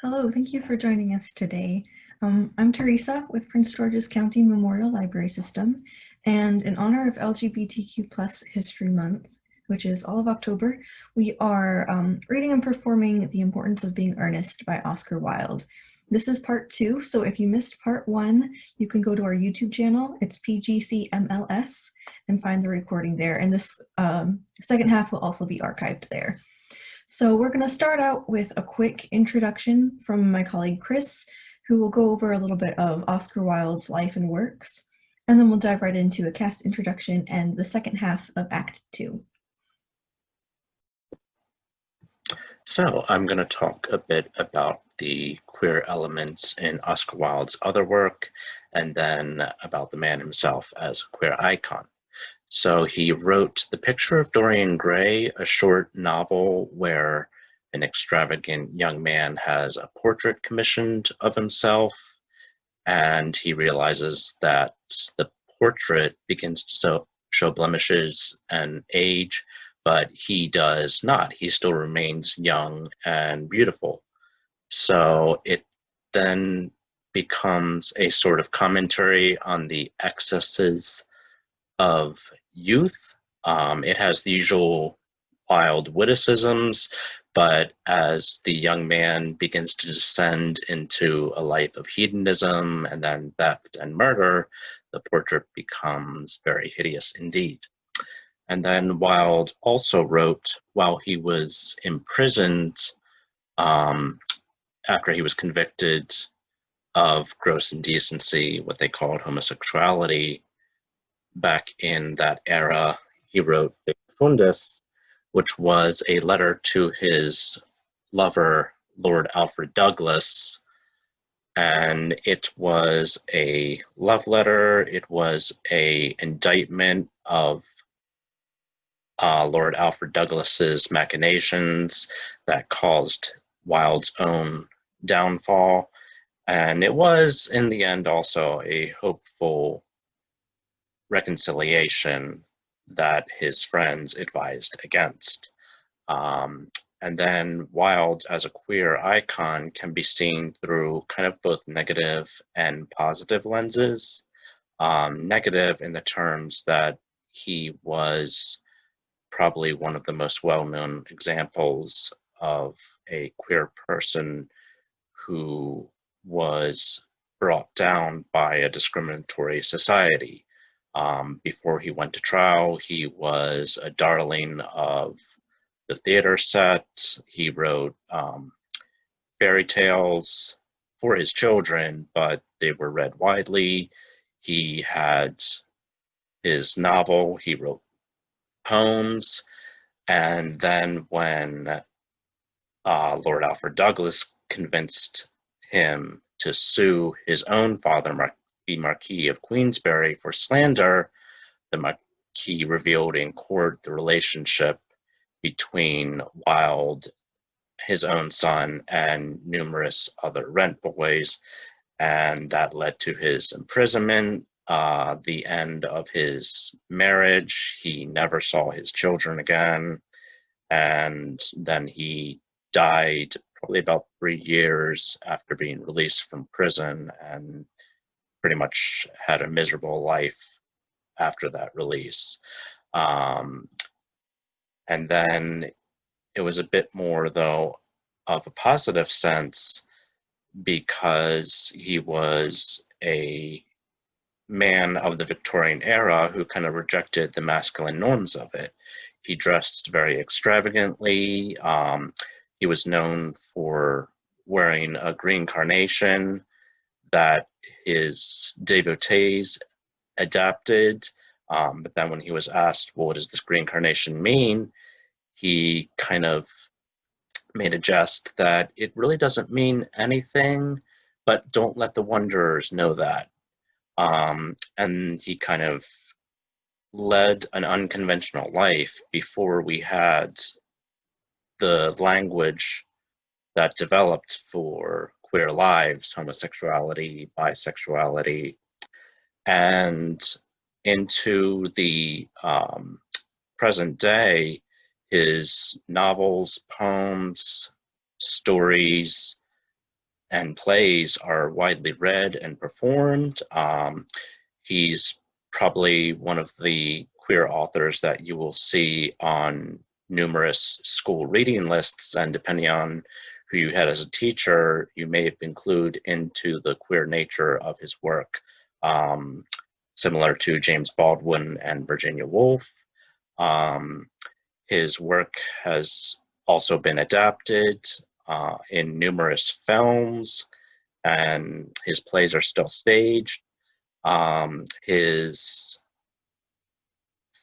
Hello, thank you for joining us today. I'm Teresa with Prince George's County Memorial Library System, and in honor of LGBTQ History Month, which is all of October, we are reading and performing The Importance of Being Earnest by Oscar Wilde. This is part 2, so if you missed part 1, you can go to our YouTube channel. It's PGCMLS and find the recording there, and this second half will also be archived there. So we're going to start out with a quick introduction from my colleague Chris, who will go over a little bit of Oscar Wilde's life and works, and then we'll dive right into a cast introduction and the second half of Act 2. So I'm going to talk a bit about the queer elements in Oscar Wilde's other work, and then about the man himself as a queer icon. So he wrote The Picture of Dorian Gray, a short novel where an extravagant young man has a portrait commissioned of himself, and he realizes that the portrait begins to show blemishes and age, but he does not. He still remains young and beautiful. So it then becomes a sort of commentary on the excesses of youth. It has the usual Wilde witticisms, but as the young man begins to descend into a life of hedonism and then theft and murder, the portrait becomes very hideous indeed. And then Wilde also wrote, while he was imprisoned, after he was convicted of gross indecency, what they called homosexuality, back in that era, he wrote De Fundus, which was a letter to his lover, Lord Alfred Douglas. And it was a love letter. It was an indictment of Lord Alfred Douglas's machinations that caused Wilde's own downfall. And it was, in the end, also a hopeful reconciliation that his friends advised against. And then Wilde as a queer icon can be seen through kind of both negative and positive lenses. Negative in the terms that he was probably one of the most well-known examples of a queer person who was brought down by a discriminatory society. Before he went to trial, he was a darling of the theater set. He wrote fairy tales for his children, but they were read widely. He had his novel, he wrote poems, and then when Lord Alfred Douglas convinced him to sue his own father, the Marquis of Queensberry, for slander, the Marquis revealed in court the relationship between Wilde, his own son, and numerous other rent boys, and that led to his imprisonment, the end of his marriage. He never saw his children again, and then he died probably about 3 years after being released from prison, and pretty much had a miserable life after that release. And then it was a bit more, though, of a positive sense, because he was a man of the Victorian era who kind of rejected the masculine norms of it. He dressed very extravagantly. He was known for wearing a green carnation that his devotees adapted. But then when he was asked, well, what does this green carnation mean? He kind of made a jest that it really doesn't mean anything, but don't let the wanderers know that. And he kind of led an unconventional life before we had the language that developed for queer lives, homosexuality, bisexuality, and into the present day, his novels, poems, stories, and plays are widely read and performed. He's probably one of the queer authors that you will see on numerous school reading lists, and depending on who you had as a teacher, you may have been clued into the queer nature of his work, similar to James Baldwin and Virginia Woolf. His work has also been adapted in numerous films, and his plays are still staged. His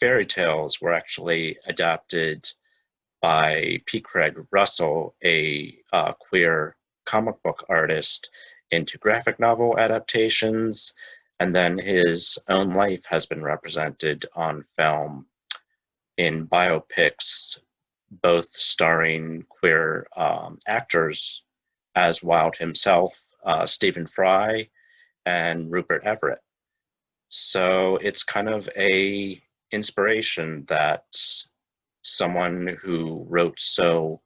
fairy tales were actually adapted by P. Craig Russell, a queer comic book artist, into graphic novel adaptations, and then his own life has been represented on film in biopics, both starring queer actors as Wilde himself, Stephen Fry, and Rupert Everett. So it's kind of a inspiration that someone who wrote so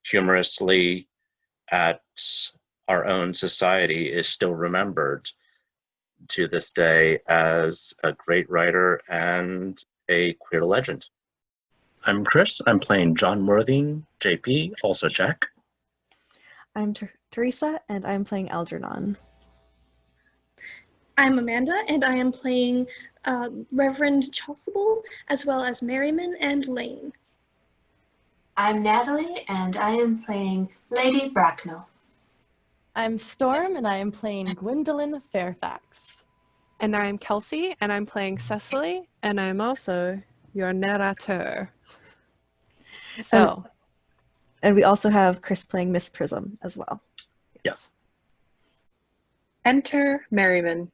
humorously at our own society is still remembered to this day as a great writer and a queer legend. I'm Chris. I'm playing John Worthing, JP, also Jack. I'm Teresa, and I'm playing Algernon. I'm Amanda, and I am playing Reverend Chasuble, as well as Merriman and Lane. I'm Natalie, and I am playing Lady Bracknell. I'm Storm, and I am playing Gwendolyn Fairfax. And I'm Kelsey, and I'm playing Cecily, and I'm also your narrator. So, And we also have Chris playing Miss Prism as well. Yes. Enter Merriman.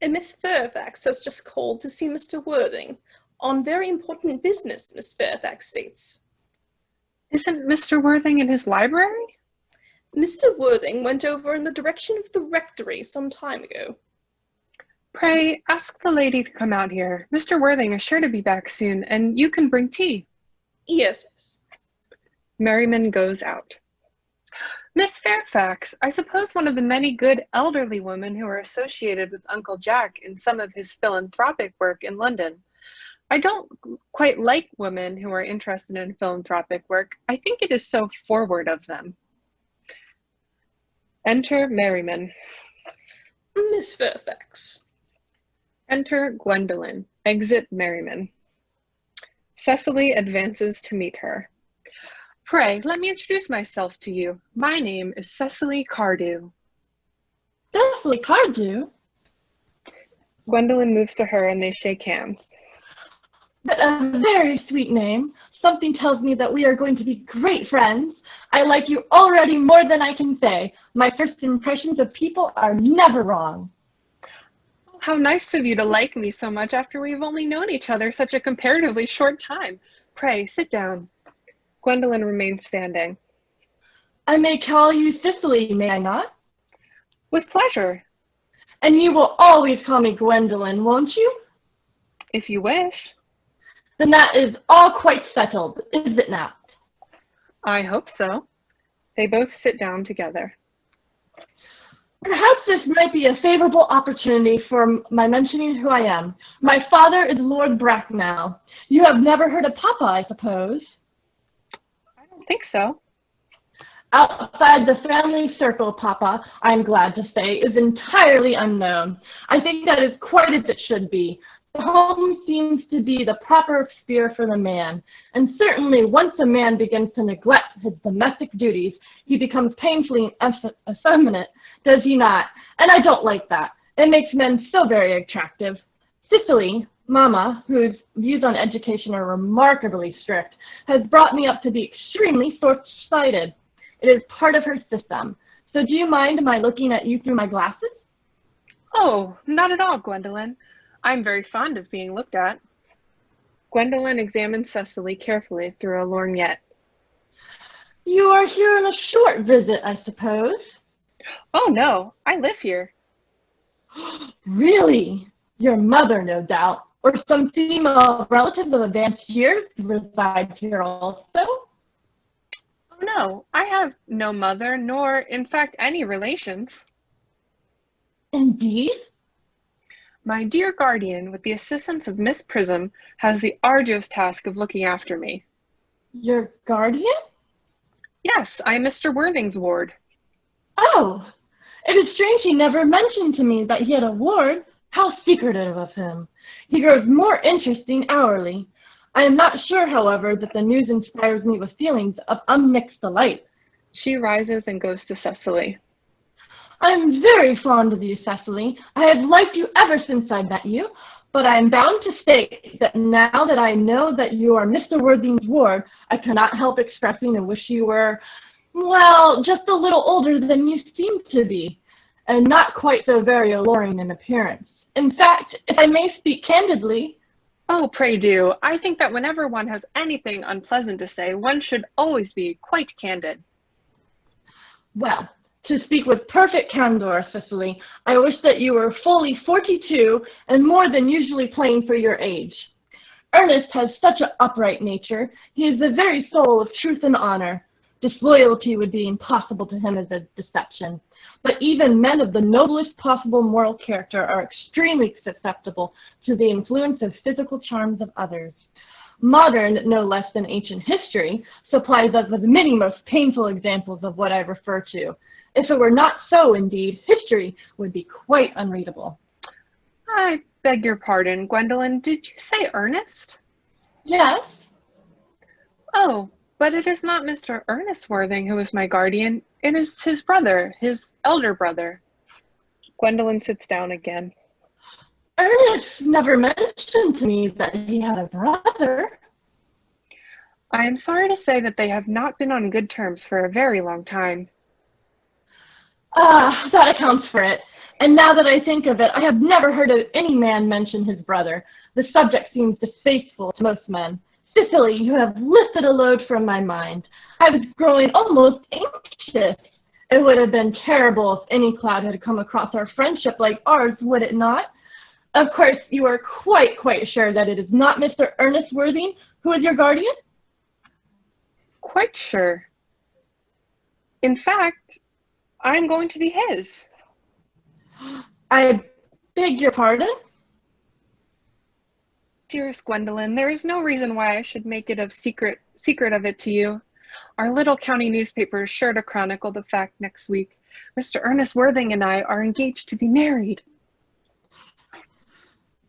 And Miss Fairfax has just called to see Mr. Worthing. On very important business, Miss Fairfax states. Isn't Mr. Worthing in his library? Mr. Worthing went over in the direction of the rectory some time ago. Pray, ask the lady to come out here. Mr. Worthing is sure to be back soon, and you can bring tea. Yes, miss. Merriman goes out. Miss Fairfax, I suppose one of the many good elderly women who are associated with Uncle Jack in some of his philanthropic work in London. I don't quite like women who are interested in philanthropic work. I think it is so forward of them. Enter Merriman. Miss Fairfax. Enter Gwendolyn. Exit Merriman. Cecily advances to meet her. Pray, let me introduce myself to you. My name is Cecily Cardew. Cecily Cardew? Gwendolyn moves to her and they shake hands. But a very sweet name. Something tells me that we are going to be great friends. I like you already more than I can say. My first impressions of people are never wrong. How nice of you to like me so much after we've only known each other such a comparatively short time. Pray, sit down. Gwendolyn remains standing. I may call you Cecily, may I not? With pleasure. And you will always call me Gwendolyn, won't you? If you wish. Then that is all quite settled, is it not? I hope so. They both sit down together. Perhaps this might be a favorable opportunity for my mentioning who I am. My father is Lord Bracknell. You have never heard of Papa, I suppose? I don't think so. Outside the family circle, Papa, I'm glad to say, is entirely unknown. I think that is quite as it should be. The home seems to be the proper sphere for the man, and certainly once a man begins to neglect his domestic duties, he becomes painfully effeminate, does he not? And I don't like that. It makes men so very attractive. Cecily, Mama, whose views on education are remarkably strict, has brought me up to be extremely short-sighted. It is part of her system. So do you mind my looking at you through my glasses? Oh, not at all, Gwendolyn. I'm very fond of being looked at. Gwendolyn examines Cecily carefully through a lorgnette. You are here on a short visit, I suppose? Oh, no, I live here. Really? Your mother, no doubt, or some female relative of advanced years resides here also? Oh no, I have no mother, nor, in fact, any relations. Indeed? My dear guardian, with the assistance of Miss Prism, has the arduous task of looking after me. Your guardian? Yes, I am Mr. Worthing's ward. Oh, it is strange he never mentioned to me that he had a ward. How secretive of him. He grows more interesting hourly. I am not sure, however, that the news inspires me with feelings of unmixed delight. She rises and goes to Cecily. I am very fond of you, Cecily. I have liked you ever since I met you, but I am bound to state that now that I know that you are Mr. Worthing's ward, I cannot help expressing a wish you were, well, just a little older than you seem to be, and not quite so very alluring in appearance. In fact, if I may speak candidly— Oh, pray do. I think that whenever one has anything unpleasant to say, one should always be quite candid. Well, to speak with perfect candor, Cecily, I wish that you were fully 42 and more than usually plain for your age. Ernest has such an upright nature. He is the very soul of truth and honor. Disloyalty would be impossible to him as a deception. But even men of the noblest possible moral character are extremely susceptible to the influence of physical charms of others. Modern, no less than ancient history, supplies us with many most painful examples of what I refer to. If it were not so, indeed, history would be quite unreadable. I beg your pardon, Gwendolyn. Did you say Ernest? Yes. Oh, but it is not Mr. Ernest Worthing who is my guardian. It is his brother, his elder brother. Gwendolyn sits down again. Ernest never mentioned to me that he had a brother. I am sorry to say that they have not been on good terms for a very long time. Ah, that accounts for it. And now that I think of it, I have never heard of any man mention his brother. The subject seems distasteful to most men. Cecily, you have lifted a load from my mind. I was growing almost anxious. It would have been terrible if any cloud had come across our friendship like ours, would it not? Of course, you are quite sure that it is not Mr. Ernest Worthing who is your guardian? Quite sure. In fact, I'm going to be his. I beg your pardon? Dearest Gwendolyn, there is no reason why I should make it a secret of it to you. Our little county newspaper is sure to chronicle the fact next week. Mr. Ernest Worthing and I are engaged to be married.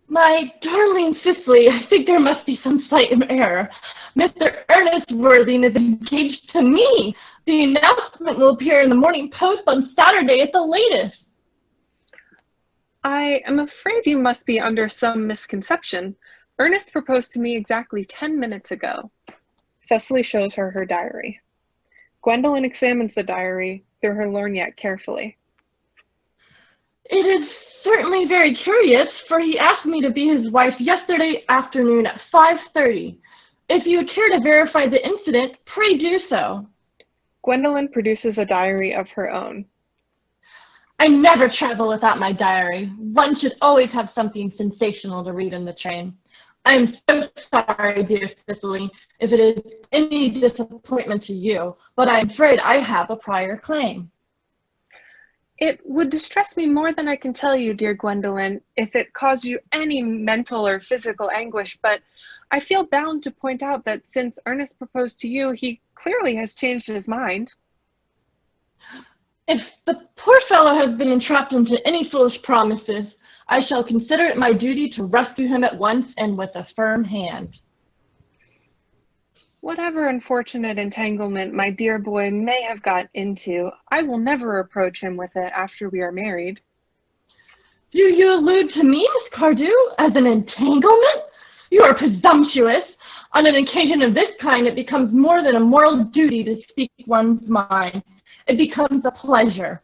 My darling Cecily, I think there must be some slight error. Mr. Ernest Worthing is engaged to me. The announcement will appear in the Morning Post on Saturday at the latest. I am afraid you must be under some misconception. Ernest proposed to me exactly 10 minutes ago. Cecily shows her her diary. Gwendolyn examines the diary through her lorgnette carefully. It is certainly very curious, for he asked me to be his wife yesterday afternoon at 5:30. If you would care to verify the incident, pray do so. Gwendolyn produces a diary of her own. I never travel without my diary. One should always have something sensational to read in the train. I am so sorry, dear Cecily, if it is any disappointment to you, but I'm afraid I have a prior claim. It would distress me more than I can tell you, dear Gwendolyn, if it caused you any mental or physical anguish, but I feel bound to point out that since Ernest proposed to you, he clearly has changed his mind. If the poor fellow has been entrapped into any foolish promises, I shall consider it my duty to rescue him at once and with a firm hand. Whatever unfortunate entanglement my dear boy may have got into, I will never approach him with it after we are married. Do you allude to me, Miss Cardew, as an entanglement? You are presumptuous. On an occasion of this kind, it becomes more than a moral duty to speak one's mind. It becomes a pleasure.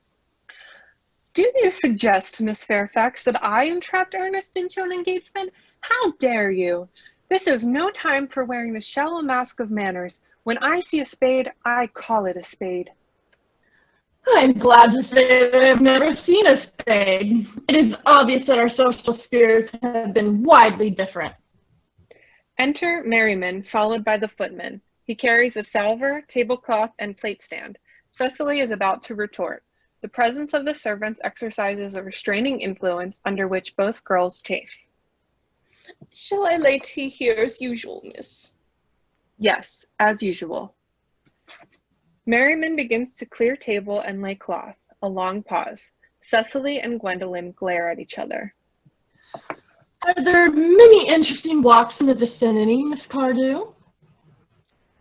Do you suggest, Miss Fairfax, that I entrapped Ernest into an engagement? How dare you? This is no time for wearing the shallow mask of manners. When I see a spade, I call it a spade. I'm glad to say that I've never seen a spade. It is obvious that our social spheres have been widely different. Enter Merriman, followed by the footman. He He carries a salver, tablecloth, and plate stand. Cecily is about to retort. The presence of the servants exercises a restraining influence under which both girls chafe. Shall I lay tea here as usual, miss? Yes, as usual. Merriman begins to clear table and lay cloth. A long pause. Cecily and Gwendolyn glare at each other. Are there many interesting walks in the vicinity, Miss Cardew?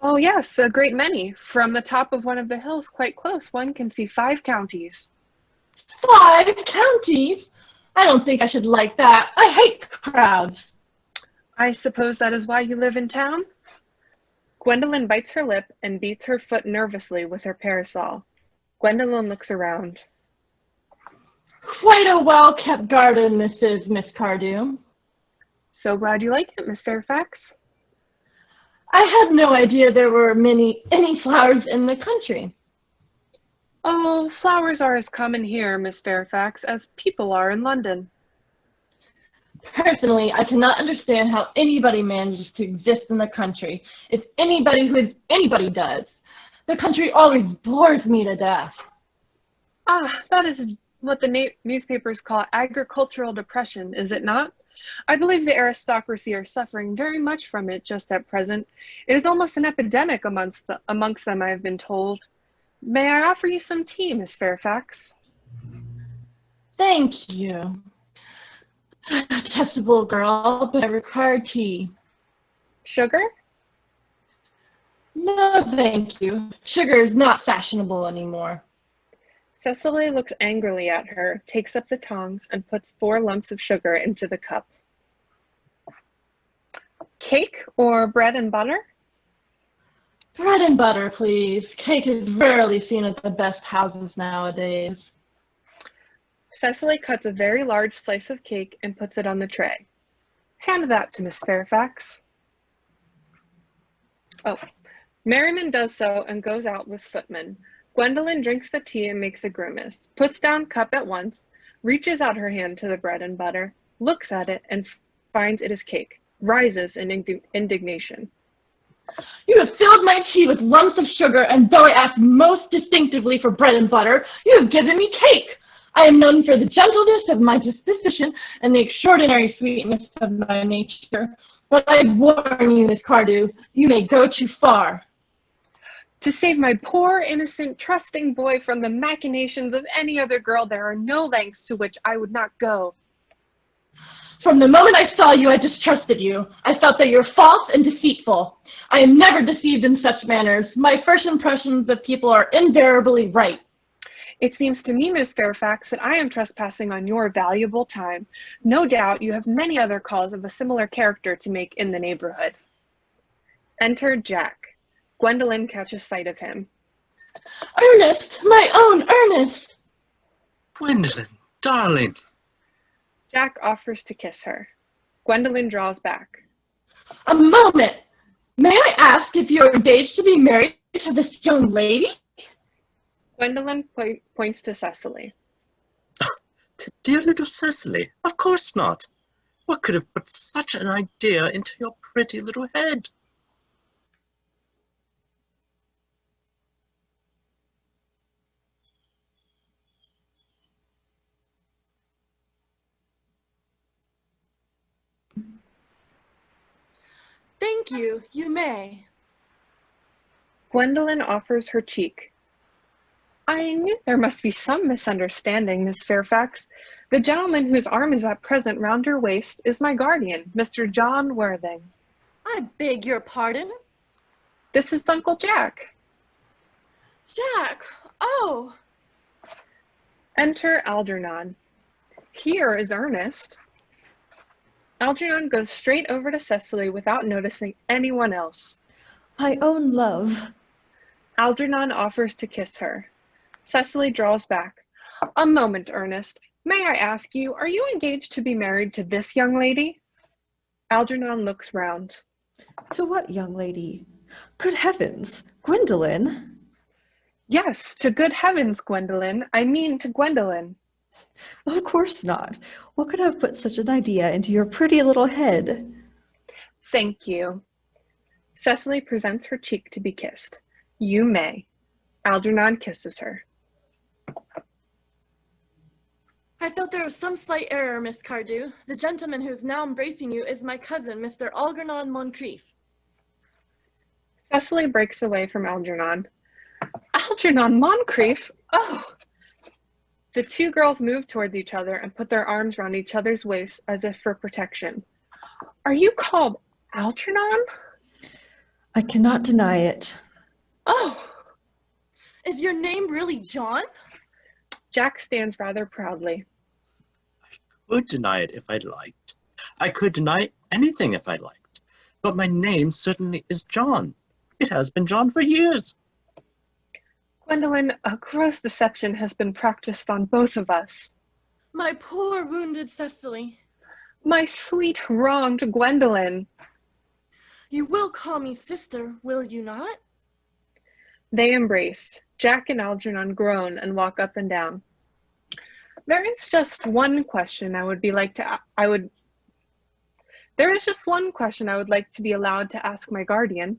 Oh yes, a great many. From the top of one of the hills quite close, one can see 5 counties. 5 counties? I don't think I should like that. I hate crowds. I suppose that is why you live in town? Gwendolyn bites her lip and beats her foot nervously with her parasol. Gwendolyn looks around. Quite a well-kept garden this is, Miss Cardew. So glad you like it, Miss Fairfax. I had no idea there were any flowers in the country. Oh, flowers are as common here, Miss Fairfax, as people are in London. Personally, I cannot understand how anybody manages to exist in the country, if anybody does. The country always bores me to death. Ah, that is what the newspapers call agricultural depression, is it not? I believe the aristocracy are suffering very much from it just at present. It is almost an epidemic amongst them, I have been told. May I offer you some tea, Miss Fairfax? Thank you. Detestable girl, but I require tea. Sugar? No, thank you. Sugar is not fashionable anymore. Cecily looks angrily at her, takes up the tongs, and puts 4 lumps of sugar into the cup. Cake or bread and butter? Bread and butter, please. Cake is rarely seen at the best houses nowadays. Cecily cuts a very large slice of cake and puts it on the tray. Hand that to Miss Fairfax. Oh, Merriman does so and goes out with footman. Gwendolyn drinks the tea and makes a grimace, puts down cup at once, reaches out her hand to the bread and butter, looks at it and finds it is cake, rises in indignation. You have filled my tea with lumps of sugar, and though I asked most distinctively for bread and butter, you have given me cake. I am known for the gentleness of my disposition and the extraordinary sweetness of my nature. But I warn you, Miss Cardew, you may go too far. To save my poor, innocent, trusting boy from the machinations of any other girl, there are no lengths to which I would not go. From the moment I saw you, I distrusted you. I felt that you're false and deceitful. I am never deceived in such manners. My first impressions of people are invariably right. It seems to me, Miss Fairfax, that I am trespassing on your valuable time. No doubt you have many other calls of a similar character to make in the neighborhood. Enter Jack. Gwendolyn catches sight of him. Ernest, my own Ernest! Gwendolyn, darling. Jack offers to kiss her. Gwendolyn draws back. A moment! May I ask if you're engaged to be married to this young lady? Gwendolyn points to Cecily. To dear little Cecily? Of course not. What could have put such an idea into your pretty little head? Thank you. You may. Gwendolyn offers her cheek. I knew there must be some misunderstanding, Miss Fairfax. The gentleman whose arm is at present round your waist is my guardian, Mr. John Worthing. I beg your pardon? This is Uncle Jack. Jack! Oh! Enter Algernon. Here is Ernest. Algernon goes straight over to Cecily without noticing anyone else. My own love. Algernon offers to kiss her. Cecily draws back. A moment, Ernest. May I ask you, are you engaged to be married to this young lady? Algernon looks round. To what young lady? Good heavens, Gwendolyn? Yes, to good heavens, Gwendolyn. I mean to Gwendolyn. Of course not. What could have put such an idea into your pretty little head? Thank you. Cecily presents her cheek to be kissed. You may. Algernon kisses her. I felt there was some slight error, Miss Cardew. The gentleman who is now embracing you is my cousin, Mr. Algernon Moncrief. Cecily breaks away from Algernon. Algernon Moncrief? Oh! The two girls move towards each other and put their arms around each other's waists as if for protection. Are you called Algernon? I cannot deny it. Oh! Is your name really John? Jack stands rather proudly. I could deny it if I'd liked. I could deny anything if I liked. But my name certainly is John. It has been John for years. Gwendolyn, a gross deception has been practiced on both of us. My poor wounded Cecily. My sweet, wronged Gwendolyn. You will call me sister, will you not? They embrace. Jack and Algernon groan and walk up and down. There is just one question I would like to be allowed to ask my guardian.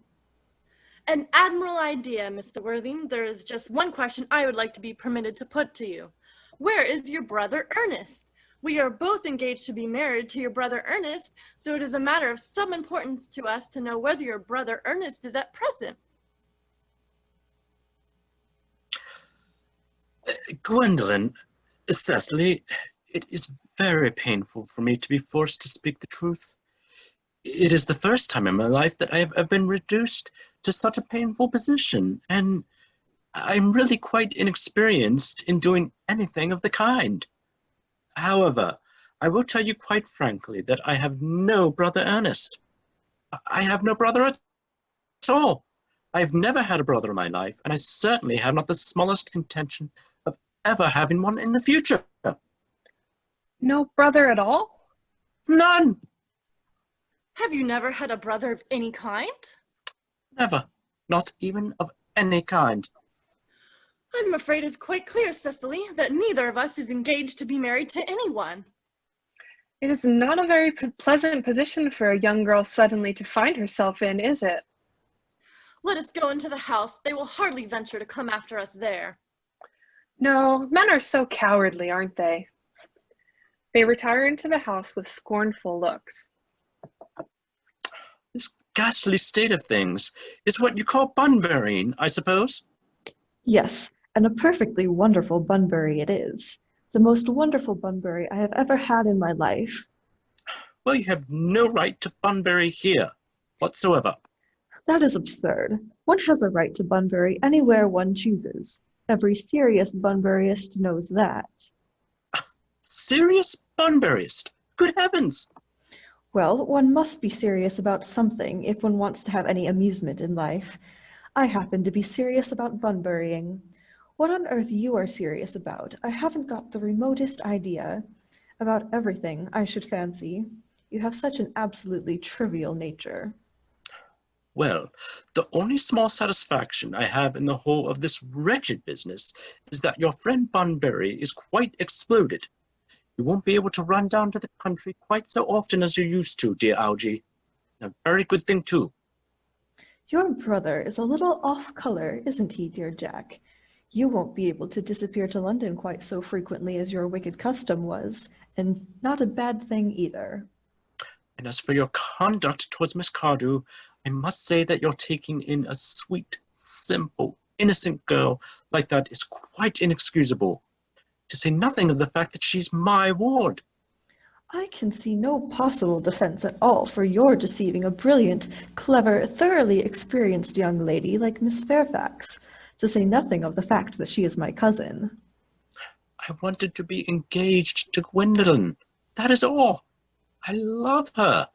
An admirable idea, Mr. Worthing. There is just one question I would like to be permitted to put to you. Where is your brother Ernest? We are both engaged to be married to your brother Ernest, so it is a matter of some importance to us to know whether your brother Ernest is at present. Gwendolyn, Cecily, it is very painful for me to be forced to speak the truth. It is the first time in my life that I have been reduced to such a painful position, and I'm really quite inexperienced in doing anything of the kind. However, I will tell you quite frankly that I have no brother Ernest. I have no brother at all. I've never had a brother in my life, and I certainly have not the smallest intention of ever having one in the future. No brother at all? None. Have you never had a brother of any kind? Never. Not even of any kind. I'm afraid it's quite clear, Cecily, that neither of us is engaged to be married to anyone. It is not a very pleasant position for a young girl suddenly to find herself in, is it? Let us go into the house. They will hardly venture to come after us there. No, men are so cowardly, aren't they? They retire into the house with scornful looks. This ghastly state of things is what you call bunburying, I suppose? Yes, and a perfectly wonderful Bunbury it is. The most wonderful Bunbury I have ever had in my life. Well, you have no right to Bunbury here, whatsoever. That is absurd. One has a right to Bunbury anywhere one chooses. Every serious Bunburyist knows that. Serious Bunburyist? Good heavens! Well, one must be serious about something if one wants to have any amusement in life. I happen to be serious about Bunburying. What on earth you are serious about, I haven't got the remotest idea. About everything, I should fancy. You have such an absolutely trivial nature. Well, the only small satisfaction I have in the whole of this wretched business is that your friend Bunbury is quite exploded. You won't be able to run down to the country quite so often as you used to, dear Algie. A very good thing, too. Your brother is a little off color, isn't he, dear Jack? You won't be able to disappear to London quite so frequently as your wicked custom was, and not a bad thing either. And as for your conduct towards Miss Cardew, I must say that your taking in a sweet, simple, innocent girl like that is quite inexcusable, to say nothing of the fact that she's my ward. I can see no possible defense at all for your deceiving a brilliant, clever, thoroughly experienced young lady like Miss Fairfax, to say nothing of the fact that she is my cousin. I wanted to be engaged to Gwendolyn. That is all. I love her.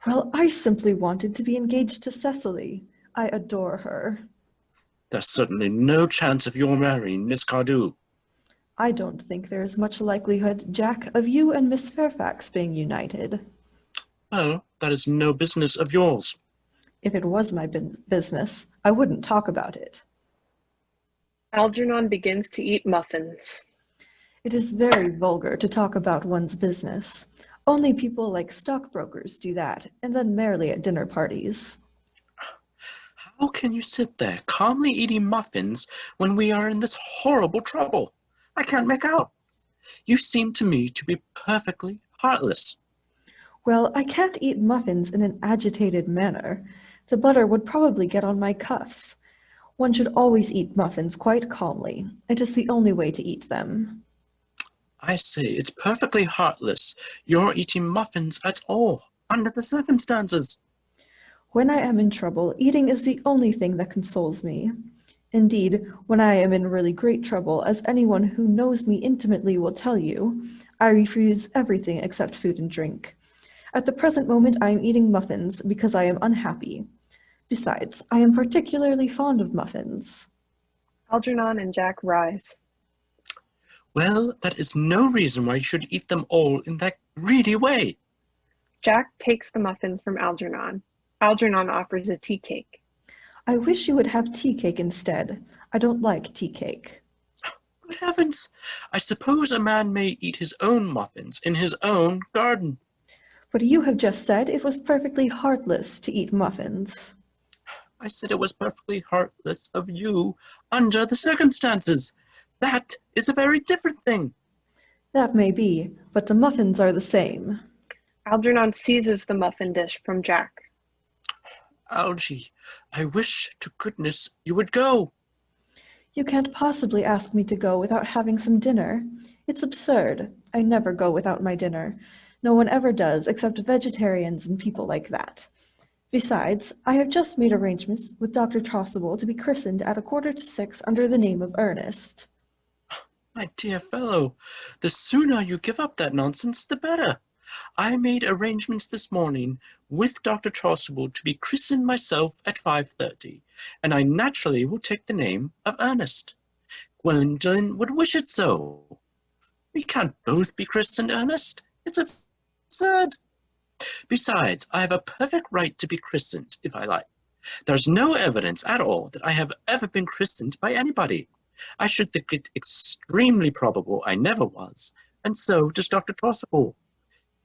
Well, I simply wanted to be engaged to Cecily. I adore her. There's certainly no chance of your marrying Miss Cardew. I don't think there is much likelihood, Jack, of you and Miss Fairfax being united. Well, that is no business of yours. If it was my business, I wouldn't talk about it. Algernon begins to eat muffins. It is very vulgar to talk about one's business. Only people like stockbrokers do that, and then merely at dinner parties. How can you sit there calmly eating muffins when we are in this horrible trouble? I can't make out. You seem to me to be perfectly heartless. Well, I can't eat muffins in an agitated manner. The butter would probably get on my cuffs. One should always eat muffins quite calmly. It is the only way to eat them. I say it's perfectly heartless. You're eating muffins at all, under the circumstances. When I am in trouble, eating is the only thing that consoles me. Indeed, when I am in really great trouble, as anyone who knows me intimately will tell you, I refuse everything except food and drink. At the present moment, I am eating muffins because I am unhappy. Besides, I am particularly fond of muffins. Algernon and Jack rise. Well, that is no reason why you should eat them all in that greedy way. Jack takes the muffins from Algernon. Algernon offers a tea cake. I wish you would have tea cake instead. I don't like tea cake. Good heavens! I suppose a man may eat his own muffins in his own garden. But you have just said it was perfectly heartless to eat muffins. I said it was perfectly heartless of you under the circumstances. That is a very different thing. That may be, but the muffins are the same. Algernon seizes the muffin dish from Jack. Algy, I wish to goodness you would go. You can't possibly ask me to go without having some dinner. It's absurd. I never go without my dinner. No one ever does, except vegetarians and people like that. Besides, I have just made arrangements with Dr. Chasuble to be christened at 5:45 under the name of Earnest. My dear fellow, the sooner you give up that nonsense, the better. I made arrangements this morning with Dr. Chasuble to be christened myself at 5:30, and I naturally will take the name of Earnest. Gwendolyn would wish it so. We can't both be christened Earnest. It's absurd. Besides, I have a perfect right to be christened if I like. There's no evidence at all that I have ever been christened by anybody. I should think it extremely probable I never was, and so does Dr. Chasuble.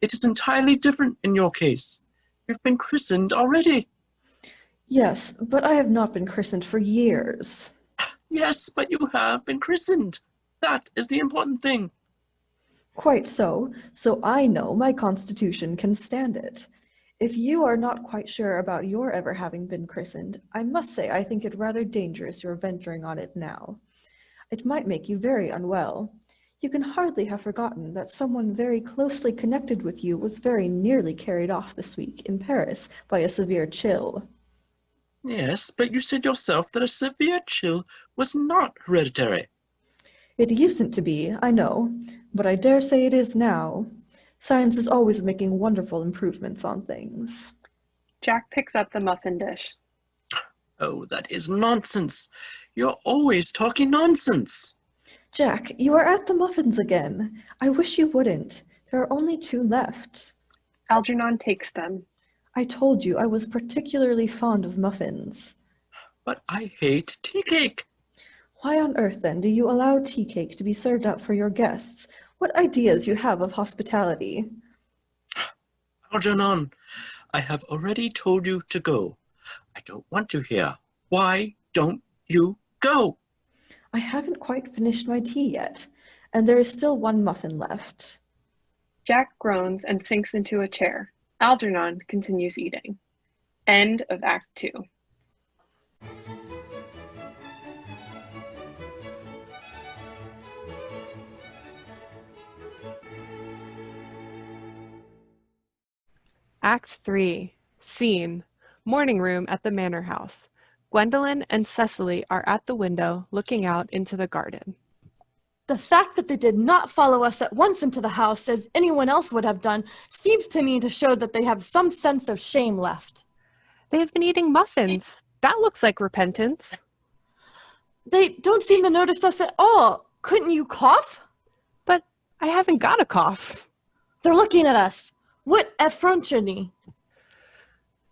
It is entirely different in your case. You've been christened already. Yes, but I have not been christened for years. Yes, but you have been christened. That is the important thing. Quite so, so I know my constitution can stand it. If you are not quite sure about your ever having been christened, I must say I think it rather dangerous you're venturing on it now. It might make you very unwell. You can hardly have forgotten that someone very closely connected with you was very nearly carried off this week in Paris by a severe chill. Yes, but you said yourself that a severe chill was not hereditary. It usedn't to be, I know, but I dare say it is now. Science is always making wonderful improvements on things. Jack picks up the muffin dish. Oh, that is nonsense. You're always talking nonsense. Jack, you are at the muffins again. I wish you wouldn't. There are only 2 left. Algernon takes them. I told you I was particularly fond of muffins. But I hate tea cake. Why on earth, then, do you allow tea cake to be served up for your guests? What ideas you have of hospitality? Algernon, I have already told you to go. I don't want you here. Why don't you go? I haven't quite finished my tea yet, and there is still 1 muffin left. Jack groans and sinks into a chair. Algernon continues eating. End of Act 2. Act 3. Scene. Morning room at the manor house. Gwendolyn and Cecily are at the window looking out into the garden. The fact that they did not follow us at once into the house, as anyone else would have done, seems to me to show that they have some sense of shame left. They have been eating muffins. That looks like repentance. They don't seem to notice us at all. Couldn't you cough? But I haven't got a cough. They're looking at us. What effrontery!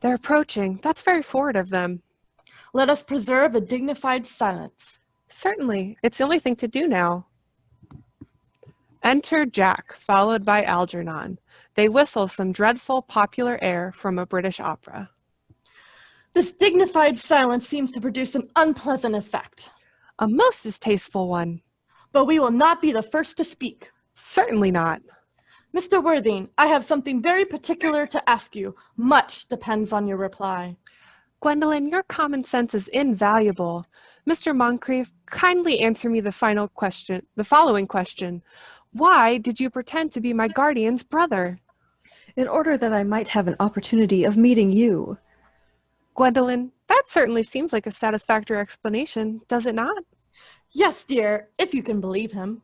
They're approaching. That's very forward of them. Let us preserve a dignified silence. Certainly. It's the only thing to do now. Enter Jack, followed by Algernon. They whistle some dreadful popular air from a British opera. This dignified silence seems to produce an unpleasant effect. A most distasteful one. But we will not be the first to speak. Certainly not. Mr. Worthing, I have something very particular to ask you. Much depends on your reply. Gwendolyn, your common sense is invaluable. Mr. Moncrief, kindly answer me the following question. Why did you pretend to be my guardian's brother? In order that I might have an opportunity of meeting you. Gwendolyn, that certainly seems like a satisfactory explanation, does it not? Yes, dear, if you can believe him.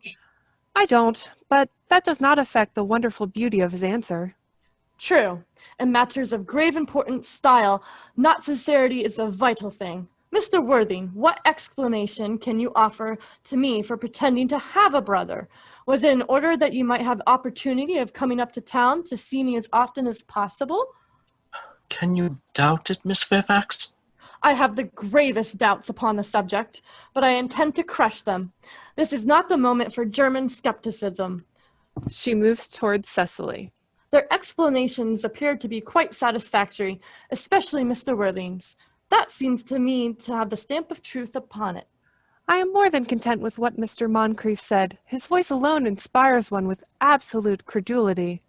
I don't, but that does not affect the wonderful beauty of his answer. True. In matters of grave importance, style, not sincerity is a vital thing. Mr. Worthing, what explanation can you offer to me for pretending to have a brother? Was it in order that you might have opportunity of coming up to town to see me as often as possible? Can you doubt it, Miss Fairfax? I have the gravest doubts upon the subject, but I intend to crush them. This is not the moment for German skepticism. She moves towards Cecily. Their explanations appeared to be quite satisfactory, especially Mr. Worthing's. That seems to me to have the stamp of truth upon it. I am more than content with what Mr. Moncrief said. His voice alone inspires one with absolute credulity.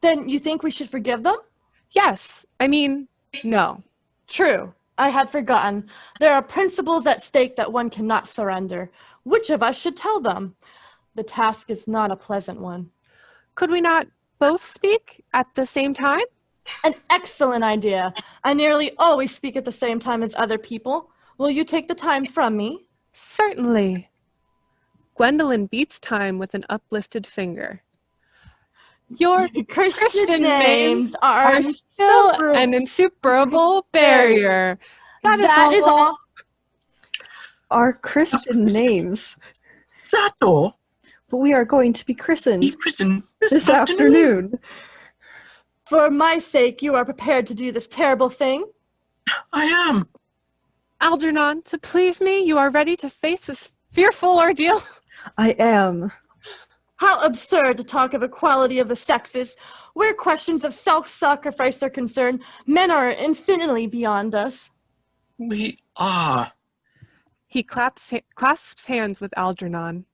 Then you think we should forgive them? Yes, I mean, no. True. I had forgotten. There are principles at stake that one cannot surrender. Which of us should tell them? The task is not a pleasant one. Could we not both speak at the same time? An excellent idea. I nearly always speak at the same time as other people. Will you take the time from me? Certainly. Gwendolyn beats time with an uplifted finger. Your Christian names are still an insuperable barrier. That is all. Our Christian names. That all? But we are going to be christened. Be christened this afternoon. For my sake, you are prepared to do this terrible thing? I am. Algernon, to please me, you are ready to face this fearful ordeal? I am. How absurd to talk of equality of the sexes. Where questions of self-sacrifice are concerned, men are infinitely beyond us. We are. He clasps hands with Algernon.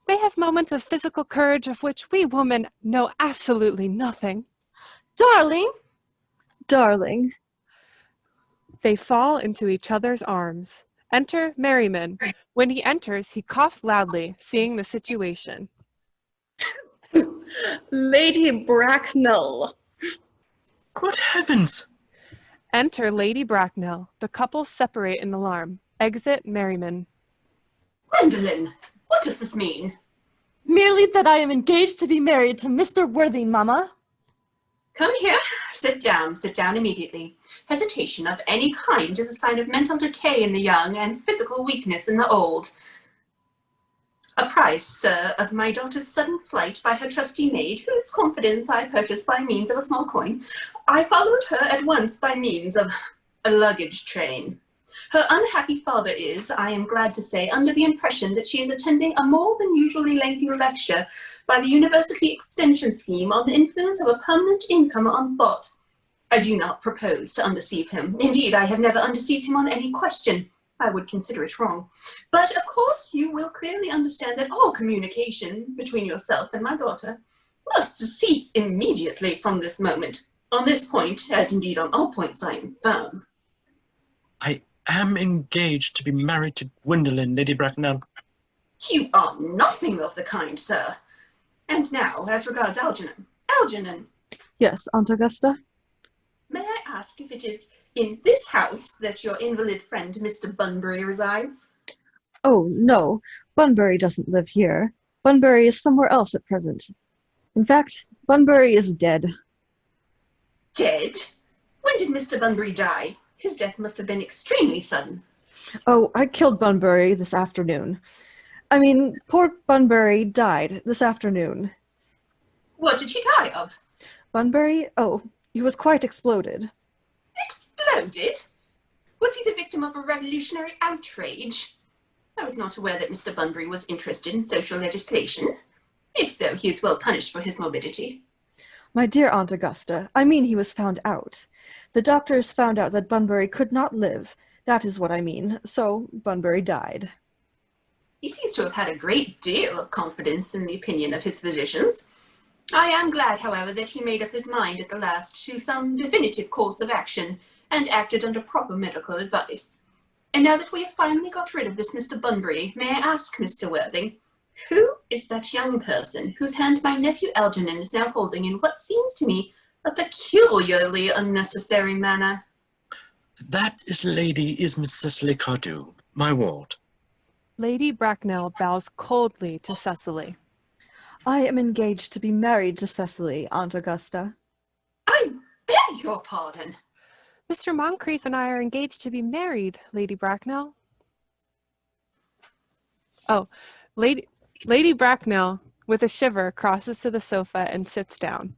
They have moments of physical courage of which we women know absolutely nothing. Darling! Darling. They fall into each other's arms. Enter Merriman. When he enters, he coughs loudly, seeing the situation. Lady Bracknell. Good heavens! Enter Lady Bracknell. The couple separate in alarm. Exit Merriman. Gwendolyn, what does this mean? Merely that I am engaged to be married to Mr. Worthing, Mama. Come here. Sit down immediately. Hesitation of any kind is a sign of mental decay in the young and physical weakness in the old. Apprised, sir, of my daughter's sudden flight by her trusty maid, whose confidence I purchased by means of a small coin, I followed her at once by means of a luggage train. Her unhappy father is, I am glad to say, under the impression that she is attending a more than usually lengthy lecture by the University Extension Scheme on the influence of a permanent income on thought. I do not propose to undeceive him. Indeed, I have never undeceived him on any question. I would consider it wrong. But of course, you will clearly understand that all communication between yourself and my daughter must cease immediately from this moment. On this point, as indeed on all points, I am firm. I am engaged to be married to Gwendolyn, Lady Bracknell. You are nothing of the kind, sir. And now, as regards Algernon. Algernon! Yes, Aunt Augusta? May I ask if it is in this house that your invalid friend, Mr. Bunbury, resides? Oh, no. Bunbury doesn't live here. Bunbury is somewhere else at present. In fact, Bunbury is dead. Dead? When did Mr. Bunbury die? His death must have been extremely sudden. Oh, I killed Bunbury this afternoon. I mean, poor Bunbury died this afternoon. What did he die of? Bunbury? Oh, he was quite exploded. Exploded? Was he the victim of a revolutionary outrage? I was not aware that Mr. Bunbury was interested in social legislation. If so, he is well punished for his morbidity. My dear Aunt Augusta, I mean he was found out. The doctors found out that Bunbury could not live. That is what I mean. So Bunbury died. He seems to have had a great deal of confidence in the opinion of his physicians. I am glad, however, that he made up his mind at the last to some definitive course of action and acted under proper medical advice. And now that we have finally got rid of this Mr. Bunbury, may I ask, Mr. Worthing, who is that young person whose hand my nephew Algernon is now holding in what seems to me a peculiarly unnecessary manner? That lady is Miss Cecily Cardew, my ward. Lady Bracknell bows coldly to Cecily. I am engaged to be married to Cecily, Aunt Augusta. I beg your pardon. Mr. Moncrief and I are engaged to be married, Lady Bracknell. Oh, Lady Bracknell, with a shiver, crosses to the sofa and sits down.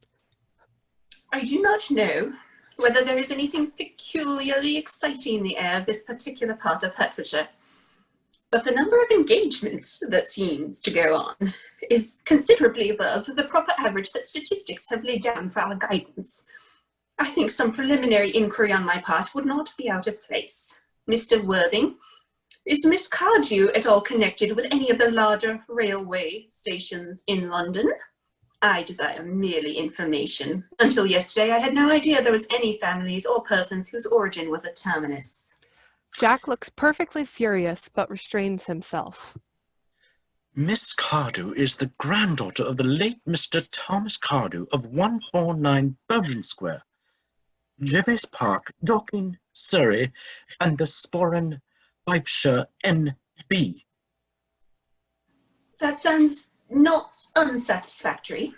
I do not know whether there is anything peculiarly exciting in the air of this particular part of Hertfordshire, but the number of engagements that seems to go on is considerably above the proper average that statistics have laid down for our guidance. I think some preliminary inquiry on my part would not be out of place. Mr. Worthing, is Miss Cardew at all connected with any of the larger railway stations in London? I desire merely information. Until yesterday, I had no idea there was any families or persons whose origin was a terminus. Jack looks perfectly furious, but restrains himself. Miss Cardew is the granddaughter of the late Mr. Thomas Cardew of 149 Belgian Square, Gervais Park, Dorking, Surrey, and the Sporran, Fifeshire, N.B. That sounds not unsatisfactory.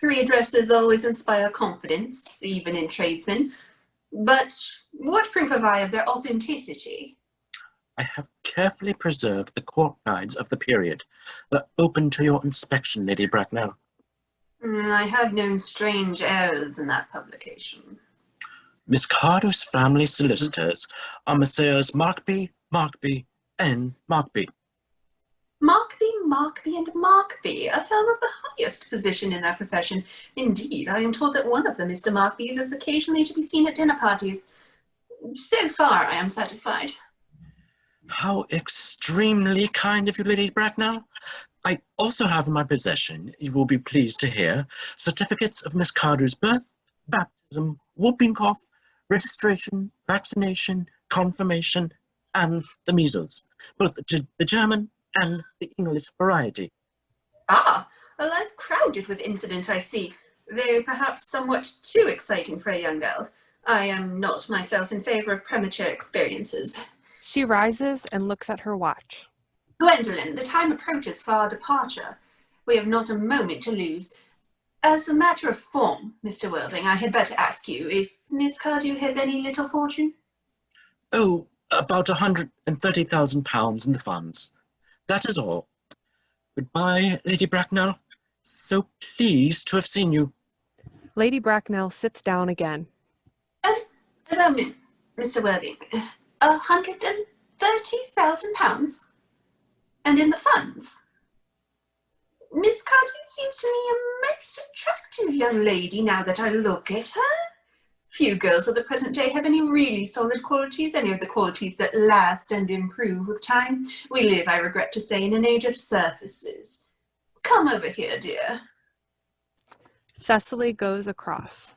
3 addresses always inspire confidence, even in tradesmen. But what proof have I of their authenticity? I have carefully preserved the court guides of the period, open to your inspection, Lady Bracknell. I have known strange errors in that publication. Miss Cardew's family solicitors are Messrs. Markby, and Markby. Markby, and Markby, a firm of the highest position in their profession. Indeed, I am told that one of the Mr. Markbys is occasionally to be seen at dinner parties. So far, I am satisfied. How extremely kind of you, Lady Bracknell. I also have in my possession, you will be pleased to hear, certificates of Miss Cardew's birth, baptism, whooping cough, registration, vaccination, confirmation, and the measles, both the German and the English variety. Ah, a life crowded with incident, I see, though perhaps somewhat too exciting for a young girl. I am not myself in favor of premature experiences. She rises and looks at her watch. Gwendolen, the time approaches for our departure. We have not a moment to lose. As a matter of form, Mr. Worthing, I had better ask you if Miss Cardew has any little fortune? Oh, about £130,000 in the funds. That is all. Goodbye, Lady Bracknell. So pleased to have seen you. Lady Bracknell sits down again. A moment, Mr. Worthing. £130,000? And in the funds? Miss Cardew seems to me a most attractive young lady now that I look at her. Few girls of the present day have any really solid qualities, any of the qualities that last and improve with time. We live, I regret to say, in an age of surfaces. Come over here, dear. Cecily goes across.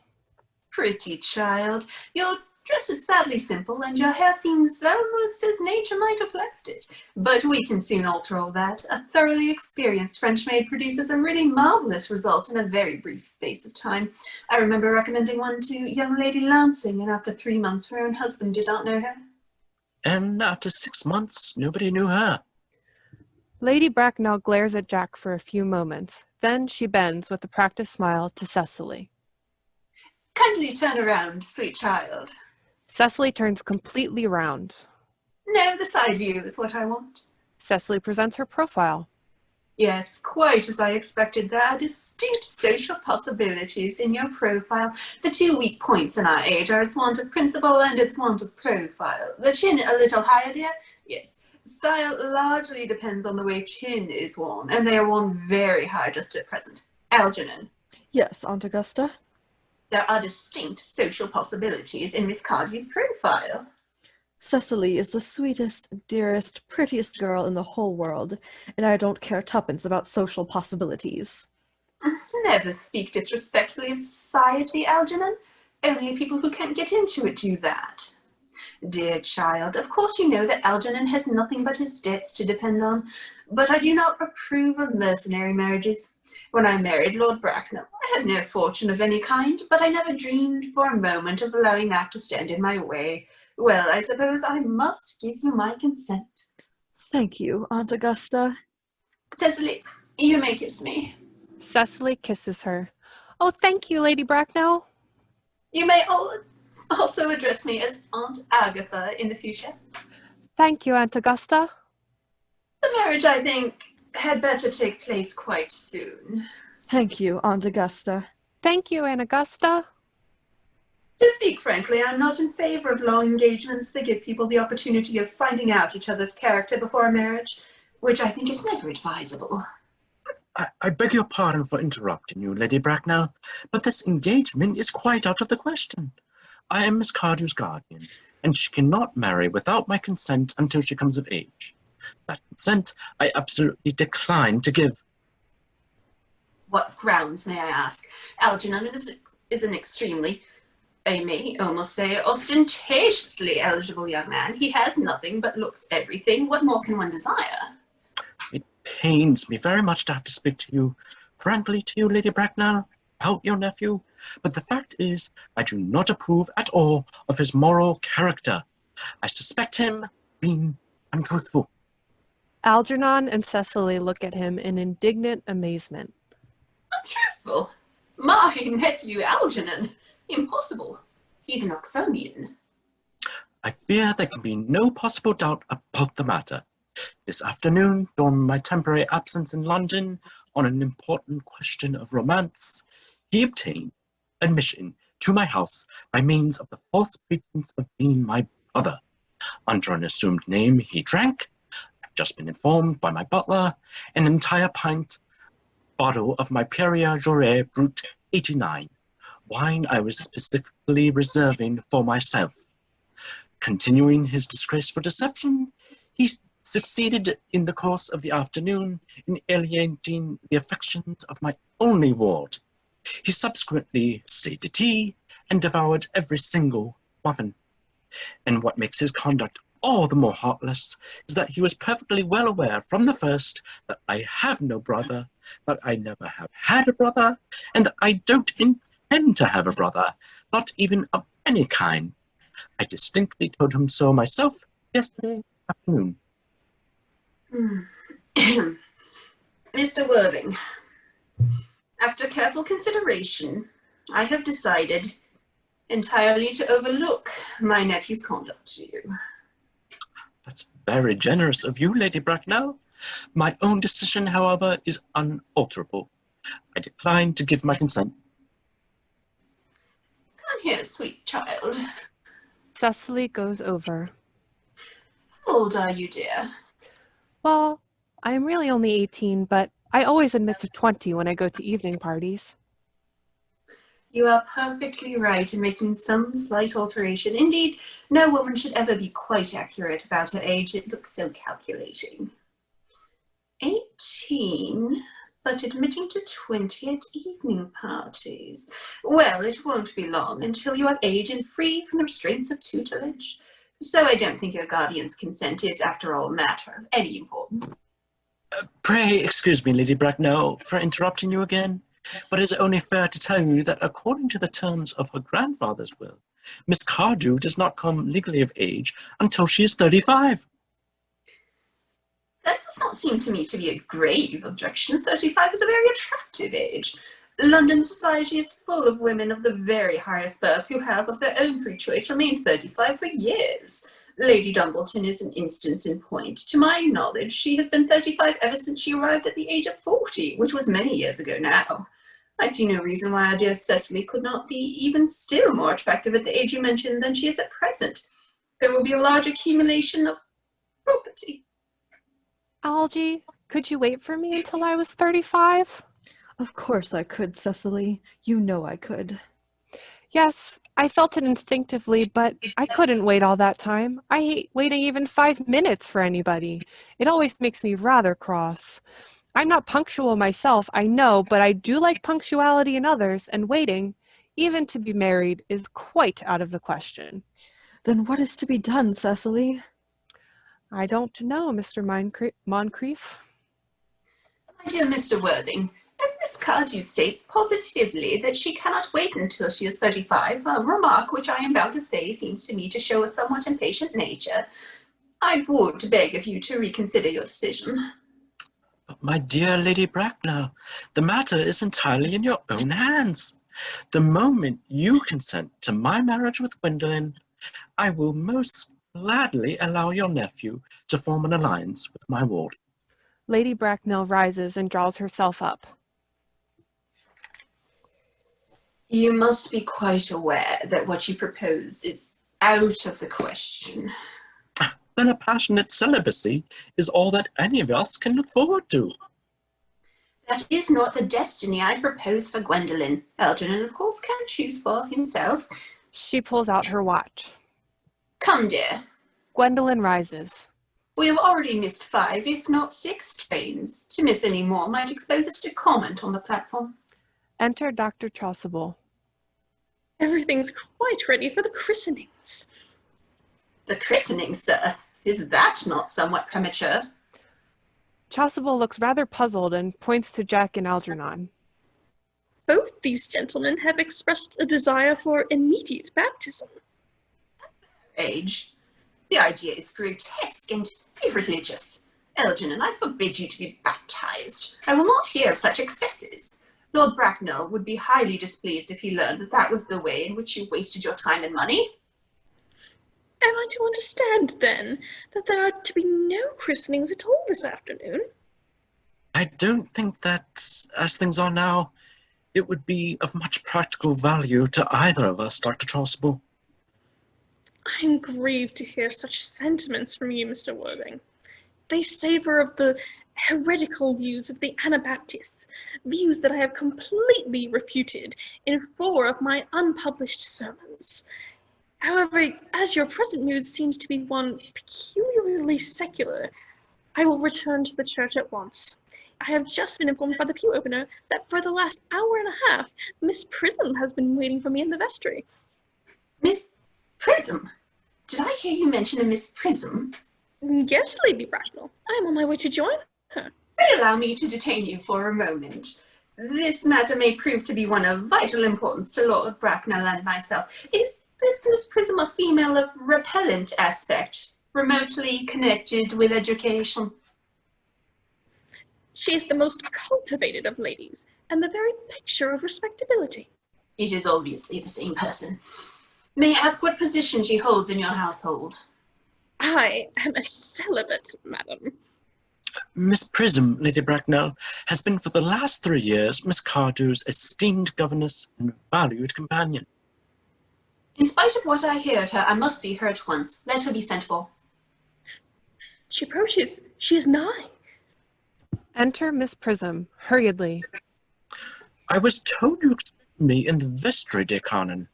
Pretty child. Your dress is sadly simple, and your hair seems almost as nature might have left it. But we can soon alter all that. A thoroughly experienced French maid produces a really marvellous result in a very brief space of time. I remember recommending one to young Lady Lansing, and after 3 months her own husband did not know her. And after 6 months, nobody knew her. Lady Bracknell glares at Jack for a few moments. Then she bends with a practiced smile to Cecily. Kindly turn around, sweet child. Cecily turns completely round. No, the side view is what I want. Cecily presents her profile. Yes, quite as I expected. There are distinct social possibilities in your profile. The 2 weak points in our age are its want of principle and its want of profile. The chin a little higher, dear? Yes. Style largely depends on the way chin is worn, and they are worn very high just at present. Algernon. Yes, Aunt Augusta. There are distinct social possibilities in Miss Cardew's profile. Cecily is the sweetest, dearest, prettiest girl in the whole world, and I don't care tuppence about social possibilities. Never speak disrespectfully of society, Algernon. Only people who can't get into it do that. Dear child, of course you know that Algernon has nothing but his debts to depend on, but I do not approve of mercenary marriages. When I married Lord Bracknell, I had no fortune of any kind, but I never dreamed for a moment of allowing that to stand in my way. Well, I suppose I must give you my consent. Thank you, Aunt Augusta. Cecily, you may kiss me. Cecily kisses her. Oh, thank you, Lady Bracknell. You may also address me as Aunt Agatha in the future. Thank you, Aunt Augusta. The marriage, I think, had better take place quite soon. Thank you, Aunt Augusta. Thank you, Aunt Augusta. To speak frankly, I'm not in favor of long engagements that give people the opportunity of finding out each other's character before marriage, which I think is never advisable. I beg your pardon for interrupting you, Lady Bracknell, but this engagement is quite out of the question. I am Miss Cardew's guardian, and she cannot marry without my consent until she comes of age. That consent I absolutely decline to give. What grounds, may I ask? Algernon is an extremely, I may almost say, ostentatiously eligible young man. He has nothing but looks everything. What more can one desire? It pains me very much to have to speak to you, frankly to you, Lady Bracknell, about your nephew, but the fact is, I do not approve at all of his moral character. I suspect him being untruthful. Algernon and Cecily look at him in indignant amazement. Untruthful? My nephew Algernon? Impossible. He's an Oxonian. I fear there can be no possible doubt about the matter. This afternoon, during my temporary absence in London on an important question of romance, he obtained admission to my house by means of the false pretense of being my brother. Under an assumed name, he drank, I've just been informed by my butler, an entire bottle of my Perrier Jouret Brut 89, wine I was specifically reserving for myself. Continuing his disgraceful deception, he succeeded in the course of the afternoon in alienating the affections of my only ward. He subsequently stayed to tea and devoured every single muffin. And what makes his conduct all the more heartless is that he was perfectly well aware from the first that I have no brother, that I never have had a brother, and that I don't intend to have a brother, not even of any kind. I distinctly told him so myself yesterday afternoon. Mr. Worthing, after careful consideration, I have decided entirely to overlook my nephew's conduct to you. That's very generous of you, Lady Bracknell. My own decision, however, is unalterable. I decline to give my consent. Come here, sweet child. Cecily goes over. How old are you, dear? Well, I am really only 18, but I always admit to 20 when I go to evening parties. You are perfectly right in making some slight alteration. Indeed, no woman should ever be quite accurate about her age. It looks so calculating. 18, but admitting to 20 at evening parties. Well, it won't be long until you have age and free from the restraints of tutelage. So I don't think your guardian's consent is, after all, a matter of any importance. Pray excuse me, Lady Bracknell, for interrupting you again, but is it only fair to tell you that according to the terms of her grandfather's will, Miss Cardew does not come legally of age until she is 35. That does not seem to me to be a grave objection. 35 is a very attractive age. London society is full of women of the very highest birth who have, of their own free choice, remained 35 for years. Lady Dumbleton is an instance in point. To my knowledge, she has been 35 ever since she arrived at the age of 40, which was many years ago now. I see no reason why our dear Cecily could not be even still more attractive at the age you mentioned than she is at present. There will be a large accumulation of property. Algie, could you wait for me until I was 35? Of course I could, Cecily. You know I could. Yes, I felt it instinctively, but I couldn't wait all that time. I hate waiting even 5 minutes for anybody. It always makes me rather cross. I'm not punctual myself, I know, but I do like punctuality in others, and waiting, even to be married, is quite out of the question. Then what is to be done, Cecily? I don't know, Mr. Moncrief. My dear Mr. Worthing, as Miss Cardew states positively that she cannot wait until she is 35, a remark which I am bound to say seems to me to show a somewhat impatient nature, I would beg of you to reconsider your decision. But my dear Lady Bracknell, the matter is entirely in your own hands. The moment you consent to my marriage with Gwendolen, I will most gladly allow your nephew to form an alliance with my ward. Lady Bracknell rises and draws herself up. You must be quite aware that what you propose is out of the question. Then a passionate celibacy is all that any of us can look forward to. That is not the destiny I propose for Gwendolen. Algernon, of course, can choose for himself. She pulls out her watch. Come, dear. Gwendolen rises. We have already missed 5, if not 6 trains. To miss any more might expose us to comment on the platform. Enter Dr. Chasuble. Everything's quite ready for the christenings. The christening, sir? Is that not somewhat premature? Chasuble looks rather puzzled and points to Jack and Algernon. Both these gentlemen have expressed a desire for immediate baptism. Age. The idea is grotesque and irreligious. Algernon, I forbid you to be baptized. I will not hear of such excesses. Lord Bracknell would be highly displeased if he learned that that was the way in which you wasted your time and money. Am I to understand, then, that there are to be no christenings at all this afternoon? I don't think that, as things are now, it would be of much practical value to either of us, Dr. Chasuble. I'm grieved to hear such sentiments from you, Mr. Worthing. They savor of the heretical views of the Anabaptists, views that I have completely refuted in 4 of my unpublished sermons. However, as your present mood seems to be one peculiarly secular, I will return to the church at once. I have just been informed by the pew opener that for the last hour and a half, Miss Prism has been waiting for me in the vestry. Miss Prism? Did I hear you mention a Miss Prism? Yes, Lady Bracknell. I am on my way to join her. Pray allow me to detain you for a moment. This matter may prove to be one of vital importance to Lord Bracknell and myself. Is this Miss Prism a female of repellent aspect, remotely connected with education? She is the most cultivated of ladies, and the very picture of respectability. It is obviously the same person. May I ask what position she holds in your household? I am a celibate, madam. Miss Prism, Lady Bracknell, has been for the last 3 years Miss Cardew's esteemed governess and valued companion. In spite of what I hear of her, I must see her at once. Let her be sent for. She approaches. She is nigh. Enter Miss Prism, hurriedly. I was told you expected me in the vestry, dear Canon.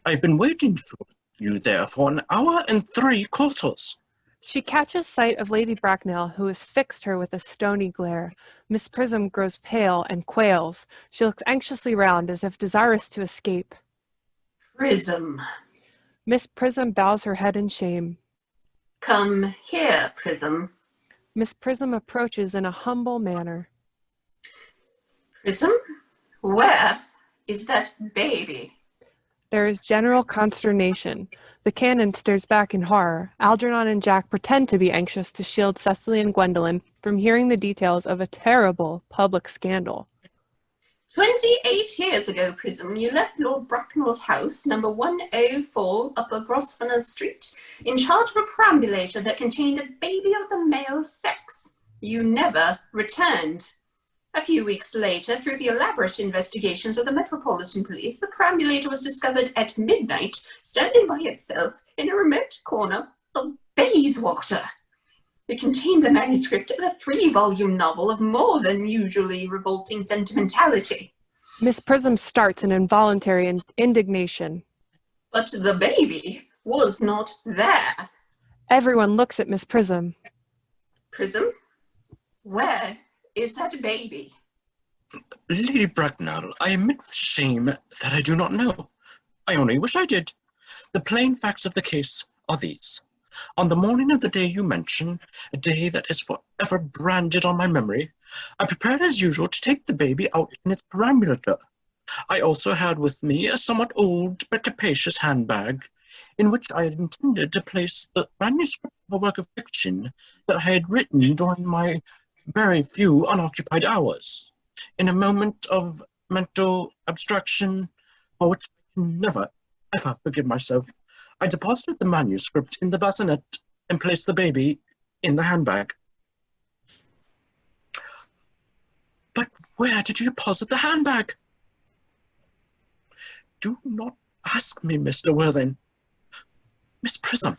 I've been waiting for you there for 1 hour and 3/4. She catches sight of Lady Bracknell, who has fixed her with a stony glare. Miss Prism grows pale and quails. She looks anxiously round as if desirous to escape. Prism. Miss Prism bows her head in shame. Come here, Prism. Miss Prism approaches in a humble manner. Prism? Where is that baby? There is general consternation. The canon stares back in horror. Algernon and Jack pretend to be anxious to shield Cecily and Gwendolen from hearing the details of a terrible public scandal. 28 years ago, Prism, you left Lord Bracknell's house, number 104 Upper Grosvenor Street, in charge of a perambulator that contained a baby of the male sex. You never returned. A few weeks later, through the elaborate investigations of the Metropolitan Police, the perambulator was discovered at midnight, standing by itself in a remote corner of Bayswater. It contained the manuscript of a 3-volume novel of more than usually revolting sentimentality. Miss Prism starts in involuntary indignation. But the baby was not there. Everyone looks at Miss Prism. Prism? Where is that baby? Lady Bracknell, I admit with shame that I do not know. I only wish I did. The plain facts of the case are these. On the morning of the day you mention, a day that is forever branded on my memory, I prepared as usual to take the baby out in its perambulator. I also had with me a somewhat old but capacious handbag, in which I had intended to place the manuscript of a work of fiction that I had written during my very few unoccupied hours. In a moment of mental abstraction, for which I can never, ever forgive myself, I deposited the manuscript in the bassinet and placed the baby in the handbag. But where did you deposit the handbag? Do not ask me, Mr. Worthing. Miss Prism,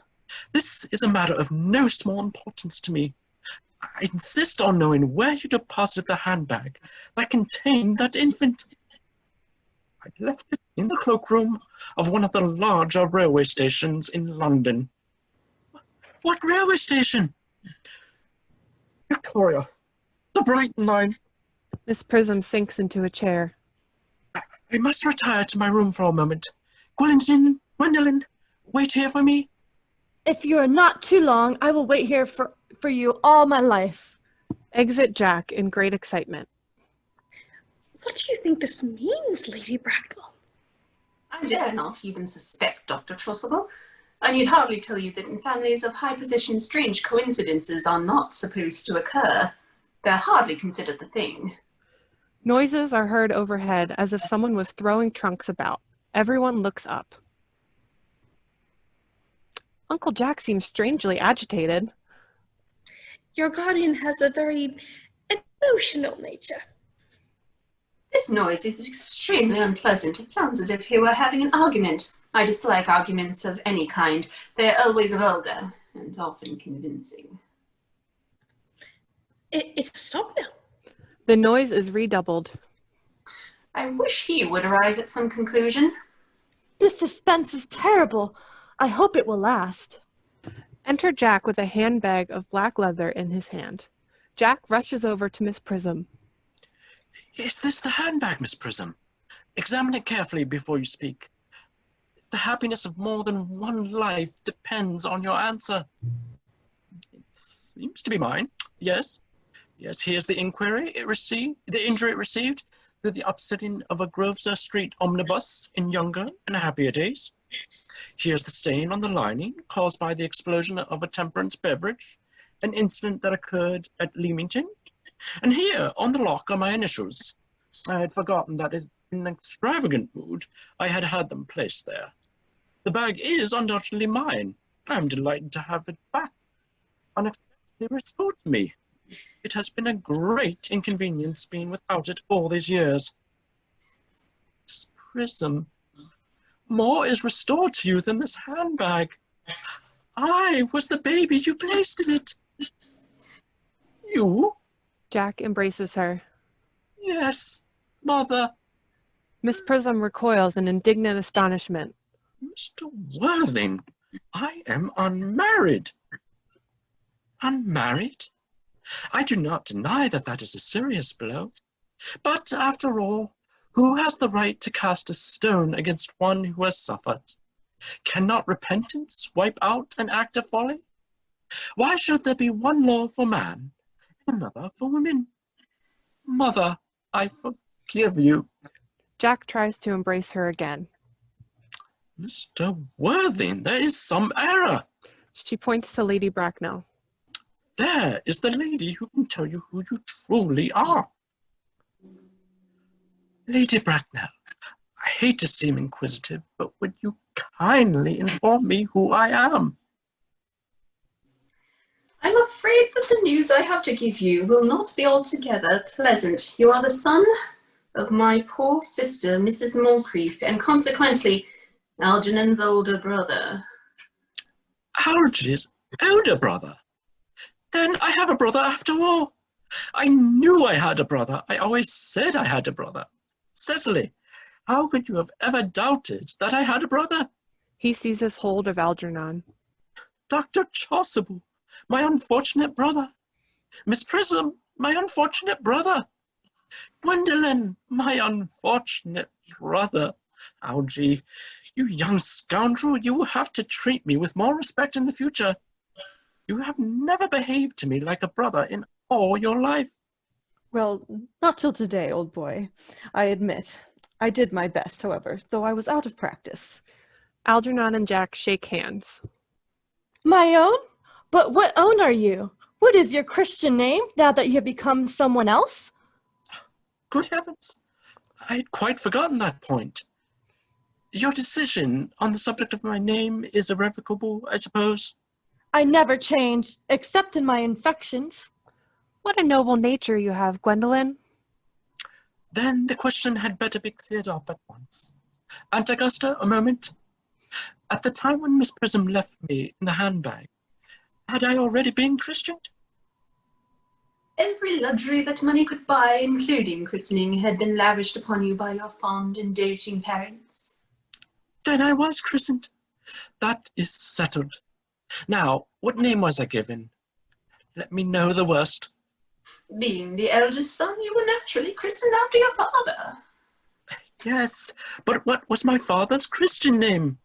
this is a matter of no small importance to me. I insist on knowing where you deposited the handbag that contained that infant. I left it in the cloakroom of one of the larger railway stations in London. What railway station? Victoria. The Brighton line. Miss Prism sinks into a chair. I must retire to my room for a moment. Gwendolyn, wait here for me. If you are not too long, I will wait here for you all my life. Exit Jack in great excitement. What do you think this means, Lady Bracknell? I dare not even suspect, Dr. Trosselball. I need hardly tell you that in families of high position, strange coincidences are not supposed to occur. They're hardly considered the thing. Noises are heard overhead as if someone was throwing trunks about. Everyone looks up. Uncle Jack seems strangely agitated. Your guardian has a very emotional nature. This noise is extremely unpleasant. It sounds as if he were having an argument. I dislike arguments of any kind. They are always vulgar and often convincing. It has stopped now. The noise is redoubled. I wish he would arrive at some conclusion. This suspense is terrible. I hope it will last. Enter Jack with a handbag of black leather in his hand. Jack rushes over to Miss Prism. Is this the handbag, Miss Prism? Examine it carefully before you speak. The happiness of more than one life depends on your answer. It seems to be mine. Yes. Yes, here's the injury it received through the upsetting of a Grosvenor Street omnibus in younger and happier days. Here's the stain on the lining caused by the explosion of a temperance beverage, an incident that occurred at Leamington. And here, on the lock, are my initials. I had forgotten that in an extravagant mood I had had them placed there. The bag is undoubtedly mine. I am delighted to have it back, unexpectedly restored to me. It has been a great inconvenience being without it all these years. Miss Prism, more is restored to you than this handbag. I was the baby you placed in it. You? Jack embraces her. Yes, Mother. Miss Prism recoils in indignant astonishment. Mr. Worthing, I am unmarried. Unmarried? I do not deny that that is a serious blow. But after all, who has the right to cast a stone against one who has suffered? Cannot repentance wipe out an act of folly? Why should there be one law for man and another for women? Mother, I forgive you. Jack tries to embrace her again. Mr. Worthing, there is some error. She points to Lady Bracknell. There is the lady who can tell you who you truly are. Lady Bracknell, I hate to seem inquisitive, but would you kindly inform me who I am? I'm afraid that the news I have to give you will not be altogether pleasant. You are the son of my poor sister, Mrs. Moncrief, and consequently, Algernon's older brother. Algy's elder brother? Then I have a brother after all. I knew I had a brother. I always said I had a brother. Cecily, how could you have ever doubted that I had a brother? He seizes hold of Algernon. Dr. Chasuble, my unfortunate brother. Miss Prism, my unfortunate brother. Gwendolyn, my unfortunate brother. Algy, you young scoundrel, you will have to treat me with more respect in the future. You have never behaved to me like a brother in all your life. Well, not till today, old boy. I admit. I did my best, however, though I was out of practice. Algernon and Jack shake hands. My own? But what own are you? What is your Christian name now that you have become someone else? Good heavens, I had quite forgotten that point. Your decision on the subject of my name is irrevocable, I suppose? I never changed, except in my infections. What a noble nature you have, Gwendolyn. Then the question had better be cleared up at once. Aunt Augusta, a moment. At the time when Miss Prism left me in the handbag, had I already been christened? Every luxury that money could buy, including christening, had been lavished upon you by your fond and doting parents. Then I was christened. That is settled. Now, what name was I given? Let me know the worst. Being the eldest son, you were naturally christened after your father. Yes, but what was my father's Christian name?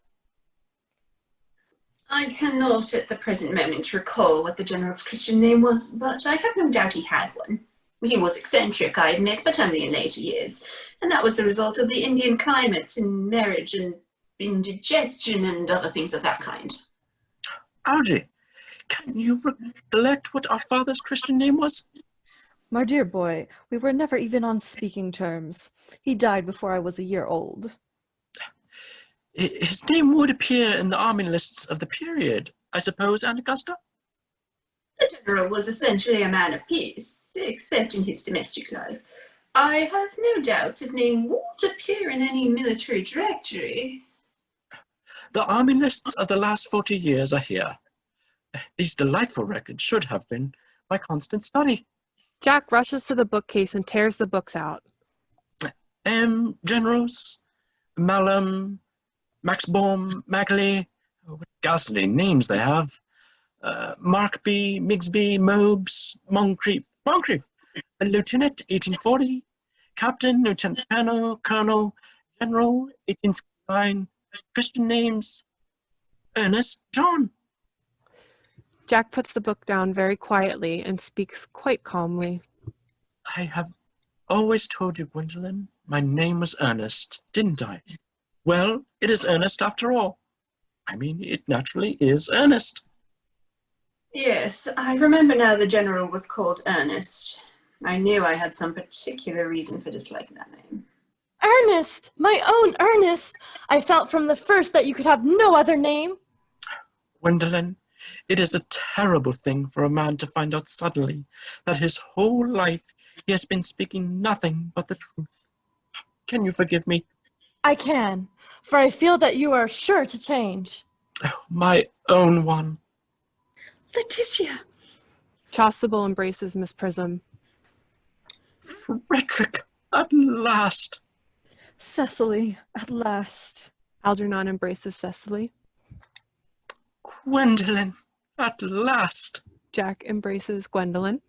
I cannot at the present moment recall what the General's Christian name was, but I have no doubt he had one. He was eccentric, I admit, but only in later years, and that was the result of the Indian climate and marriage and indigestion and other things of that kind. Algy, can you recollect what our father's Christian name was? My dear boy, we were never even on speaking terms. He died before I was a year old. His name would appear in the army lists of the period, I suppose, Aunt Augusta? The General was essentially a man of peace, except in his domestic life. I have no doubts his name won't appear in any military directory. The army lists of the last 40 years are here. These delightful records should have been my constant study. Jack rushes to the bookcase and tears the books out. Generals, Malum, Maxbaum, Magley, what ghastly names they have. Markby, Migsby, Mobes, Moncrief, Lieutenant, 1840, Captain, Lieutenant Colonel, General, 1869, Christian names, Earnest, John. Jack puts the book down very quietly and speaks quite calmly. I have always told you, Gwendolyn, my name was Earnest, didn't I? Well, it is Earnest after all. I mean, it naturally is Earnest. Yes, I remember now the General was called Earnest. I knew I had some particular reason for disliking that name. Ernest! My own Ernest! I felt from the first that you could have no other name. Gwendolyn, it is a terrible thing for a man to find out suddenly that his whole life he has been speaking nothing but the truth. Can you forgive me? I can, for I feel that you are sure to change. Oh, my own one. Letitia! Chasuble embraces Miss Prism. Frederick, at last. Cecily, at last. Algernon embraces Cecily. Gwendolyn, at last. Jack embraces Gwendolyn.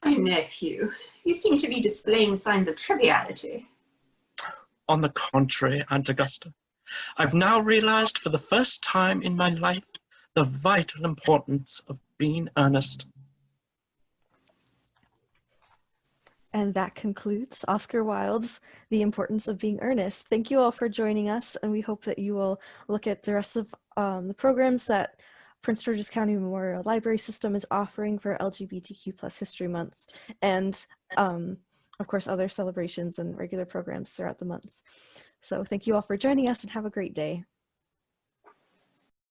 My nephew, you seem to be displaying signs of triviality. On the contrary, Aunt Augusta, I've now realized for the first time in my life the vital importance of being earnest. And that concludes Oscar Wilde's The Importance of Being Earnest. Thank you all for joining us, and we hope that you will look at the rest of the programs that Prince George's County Memorial Library System is offering for LGBTQ+ History Month, and of course other celebrations and regular programs throughout the month. So thank you all for joining us, and have a great day.